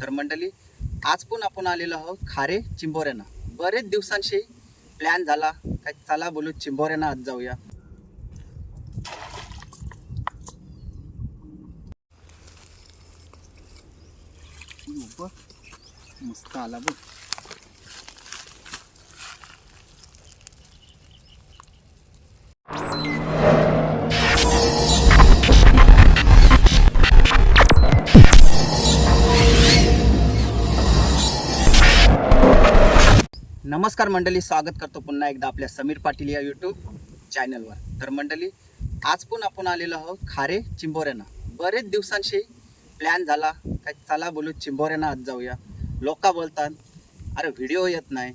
तर मंडळी, आज पण आपण आलेलो आहोत खारे चिंबोऱ्यांना. बरेच दिवसांशी प्लॅन झाला काय, चला बोलू चिंबोऱ्यांना आज जाऊया. मस्त आला बघ. नमस्कार मंडळी, स्वागत करतो पुन्हा एकदा आपल्या समीर पाटील या यूट्यूब चॅनलवर. तर मंडळी, आज पण आपण आलेलो आहोत खारे चिंबोऱ्यांना. बरेच दिवसांशी प्लॅन झाला काय, चला बोलू चिंबोऱ्यांना आज जाऊया. लोक बोलतात अरे व्हिडिओ येत नाही.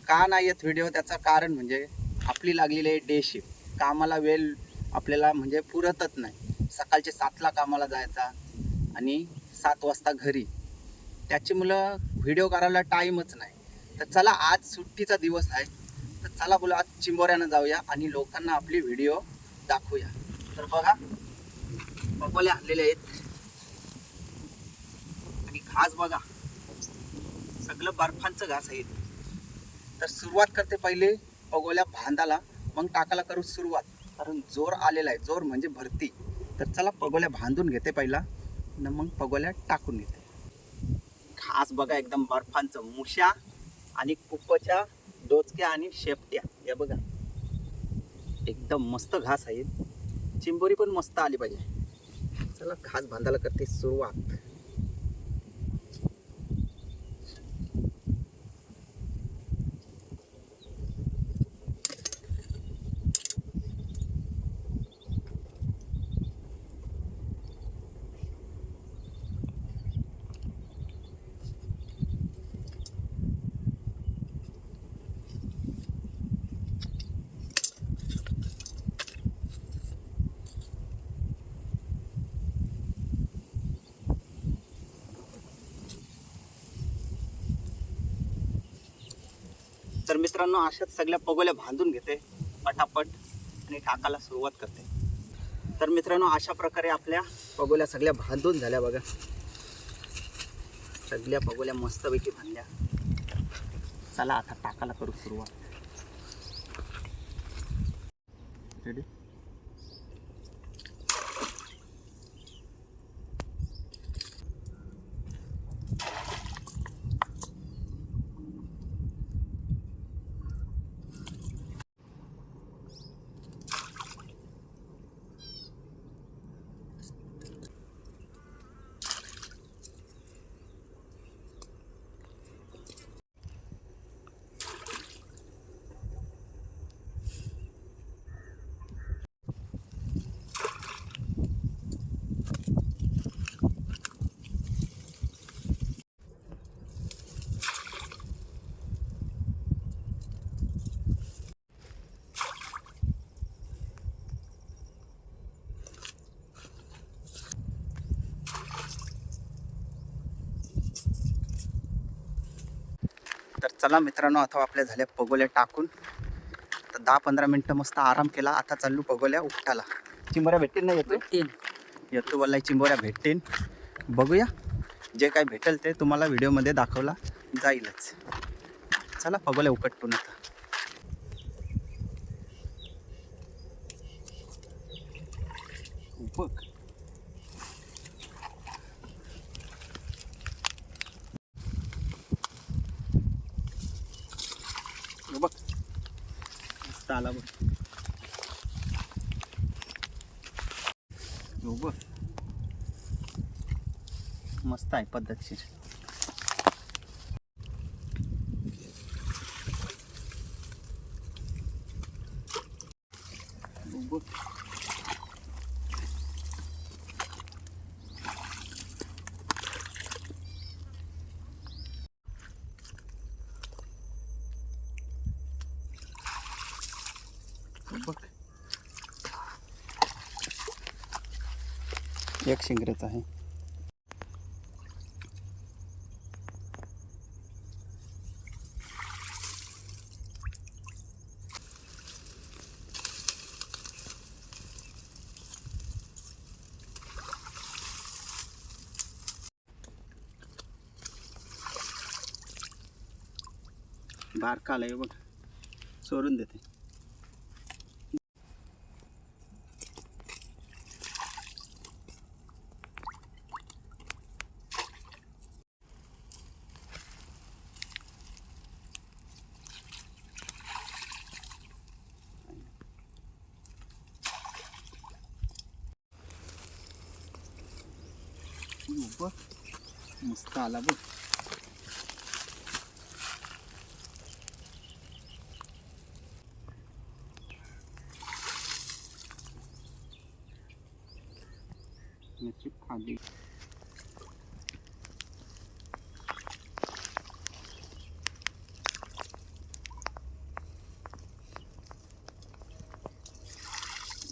का नाही येत व्हिडिओ? त्याचं कारण म्हणजे आपली लागलेली आहे डे शिफ्ट. कामाला वेळ आपल्याला म्हणजे पुरतच नाही. सकाळचे 7ला कामाला जायचा आणि 7 वाजता घरी. त्याची मुलं व्हिडिओ करायला टाईमच नाही. तर चला, आज सुट्टीचा दिवस आहे, तर चला बोला आज चिंबोऱ्यानं जाऊया आणि लोकांना आपली व्हिडिओ दाखवूया. तर बघा, पकोले आणलेले आहेत आणि घास बघा, सगळं बर्फांचं घास आहे. तर सुरुवात करते पहिले पगोल्या बांधाला, मग टाकायला करू सुरुवात. कारण जोर आलेला आहे, जोर म्हणजे भरती. तर चला पगोल्या बांधून घेते पहिला आणि मग पगोल्या टाकून घेते. घास बघा, एकदम बर्फांचं, मुश्या आणि कुपच्या डोचक्या आणि शेपट्या. या बघा, एकदम मस्त घास आहे. चिंबोरी पण मस्त आली पाहिजे. चला घास बांधायला करते सुरुवात. तर मित्रांनो, अशाच सगळ्या पगोल्या बांधून घेते पटापट आणि टाकायला सुरुवात करते. तर मित्रांनो, अशा प्रकारे आपल्या पगोल्या सगळ्या बांधून झाल्या बघा. सगळ्या पगोल्या मस्तपैकी बांधल्या. चला आता टाकायला करू सुरुवात. रेडी? तर चला मित्रांनो, आता आपल्या झाल्या पगोल्या टाकून. तर 10-15 मिनटं मस्त आराम केला. आता चालू पगोल्या उपटाला. चिंबोऱ्या भेटतील ना? येतो वल्लाई, चिंबोऱ्या भेटतील. बघूया, जे काय भेटेल ते तुम्हाला व्हिडिओमध्ये दाखवला जाईलच. चला पगोल्या उपटून आता. बघ बघ, मस्त आला बघ. बघ, मस्त आहे, पद्धतशीर. बघ बघ, एक शिंगरेच आहे. बारका आलाय बघ, सोडून देते. बघ मस्त आला बघ. याची खाली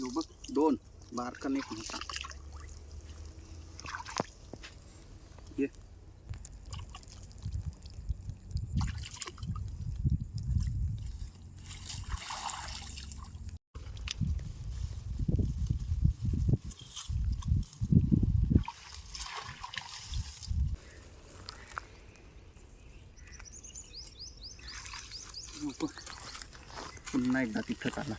बघ, दोन बारका नाही मोठा. ये पुन्हा एकदा तिथंच आला.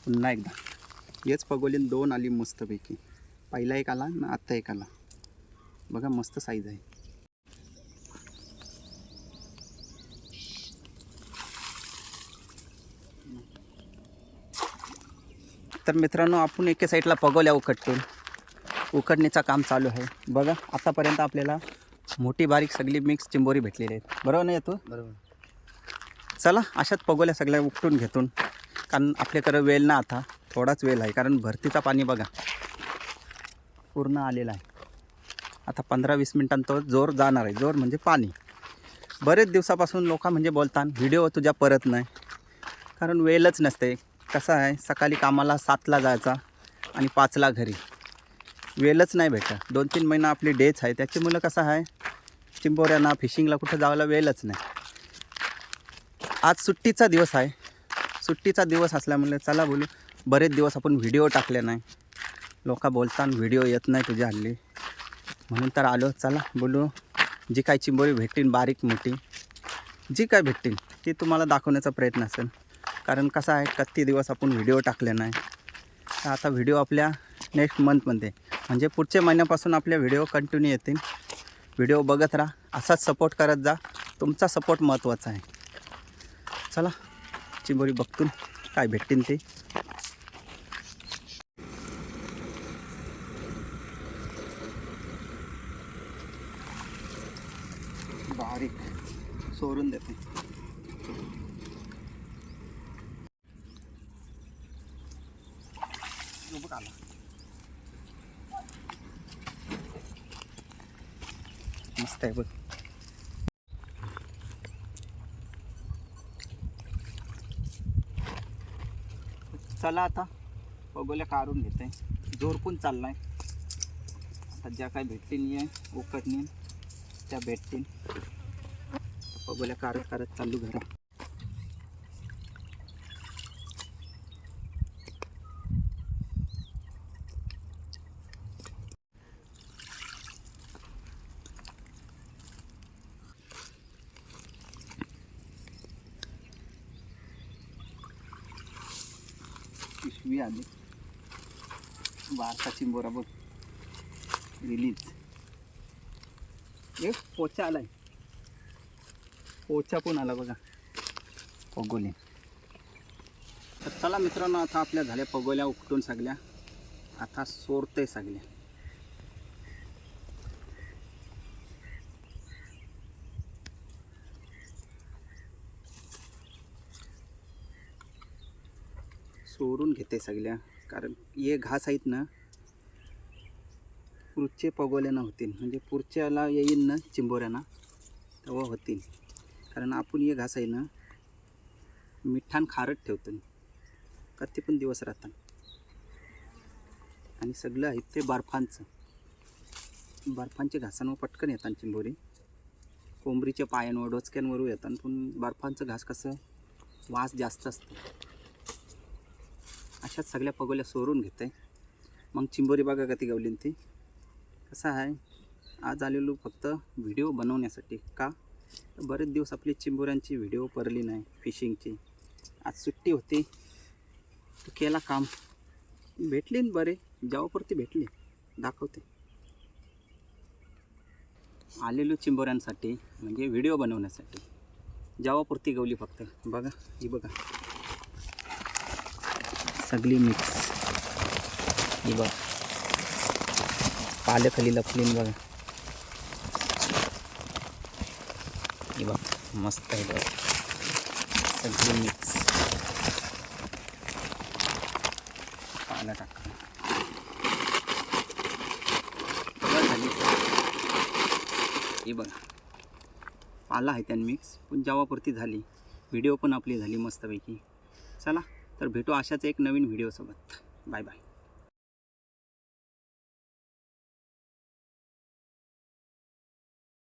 पुन्हा एकदा हेच पगोलीन दोन आली मस्तपैकी. पहिला एक आला ना आत्ता एक आला बघा, मस्त साईज आहे. तर मित्रांनो, आपण एके साईडला पगोल्या उकडणीचं काम चालू आहे बघा. आतापर्यंत आपल्याला मोठी बारीक सगळी मिक्स चिंबोरी भेटलेली आहेत, बरोबर नाही येतो? बरोबर. चला अशाच पगोल्या सगळ्या उपटून घेतून, कारण आपल्याकडं वेल ना आता थोडाच वेल आहे, कारण भरतीचा पाणी बघा पूर्ण आलेला आहे. आता 15-20 मिनिटांत तो जोर जाणार आहे. जोर म्हणजे पाणी. बरेच दिवसापासून लोक म्हणजे बोलतात व्हिडिओ तुझ्या परत नाही, कारण वेलच नसते. कसं आहे, सकाळी कामाला 7ला जायचा आणि 5ला घरी, वेलच नाही भेटत. 2-3 महिना आपली डेच आहे, त्याच्यामुळं कसं आहे चिंबोऱ्यांना फिशिंगला कुठं जायला वेलच नाही. आज सुट्टीचा दिवस आहे. सुट्टीचा दिवस असल्यामुळे चला बोलू, बरेच दिवस आपण व्हिडिओ टाकले नाही. लोक बोलतात व्हिडिओ येत नाही तुझ्या हल्ली, म्हणून तर आलो. चला बोलू, जी काय चिंबोरी भेटतील बारीक मोठी जी काय भेटतील ती तुम्हाला दाखवण्याचा प्रयत्न असेल. कारण कसं आहे, किती दिवस आपण व्हिडिओ टाकले नाही. तर आता व्हिडिओ आपल्या नेक्स्ट मंथमध्ये म्हणजे पुढच्या महिन्यापासून आपल्या व्हिडिओ कंटिन्यू येतील. व्हिडिओ बघत राहा, असाच सपोर्ट करत जा. तुमचा सपोर्ट महत्त्वाचा आहे. चला चिंबोरी बघतून काय भेटतील ते. बारीक सोडून देते. आला मस्त आहे बघ. चला आता पगोल्या काढून घेते. जोर पण चाललाय. आता ज्या काय भेटतील आहे उकडणी त्या भेटतील. पगोल्या काढत काढत चालू घरा. पिशवी आली, बारका चिंबोरा बघ रिलीज. एक पोचा आलाय, पोचा पण आला बघा पगोले. तर चला मित्रांनो, आता आपल्या झाल्या पगोल्या उपटून सगळ्या. आता सोडतंय सगळ्या. सोडून घेते सगळ्या, कारण हे घास आहेत ना पुढचे पगोल्यानं होतील, म्हणजे पुढच्याला येईल ना चिंबोऱ्यांना तेव्हा होतील. कारण आपण हे घास आहे ना मिठान खारट ठेवतो, किती पण दिवस राहतात. आणि सगळं आहे ते बर्फांच्या घासांवर पटकन येतात चिंबोरी. कोंबरीच्या पायांवर डोचक्यांवर येतात, पण बर्फांचं घास कसं वास जास्त असतो. अशाच सगळ्या पगोल्या सोडून घेते. मग चिंबोरी बघा कधी गावली ती. कसं आहे, आज आलेलो फक्त व्हिडिओ बनवण्यासाठी. का तर बरेच दिवस आपली चिंबोऱ्यांची व्हिडिओ परली नाही फिशिंगची. आज सुट्टी होती तर केला काम. भेटली न बरे जेव्हापुरती भेटली दाखवते. आलेलो चिंबोऱ्यांसाठी म्हणजे व्हिडिओ बनवण्यासाठी जेव्हापुरती गवली फक्त. बघा ही बघा सगळी मिक्स. ही बघा पाल्याखाली लपलीन बघा. ही बघा मस्त आहे बघा सगळी मिक्स. पाला टाका बघा झाली. हे बघा पाला आहे त्यान मिक्स पण जेव्हापुरती झाली. व्हिडिओ पण आपली झाली मस्तपैकी. चला तर भेटू अशाच एक नवीन व्हिडिओसोबत. Bye bye.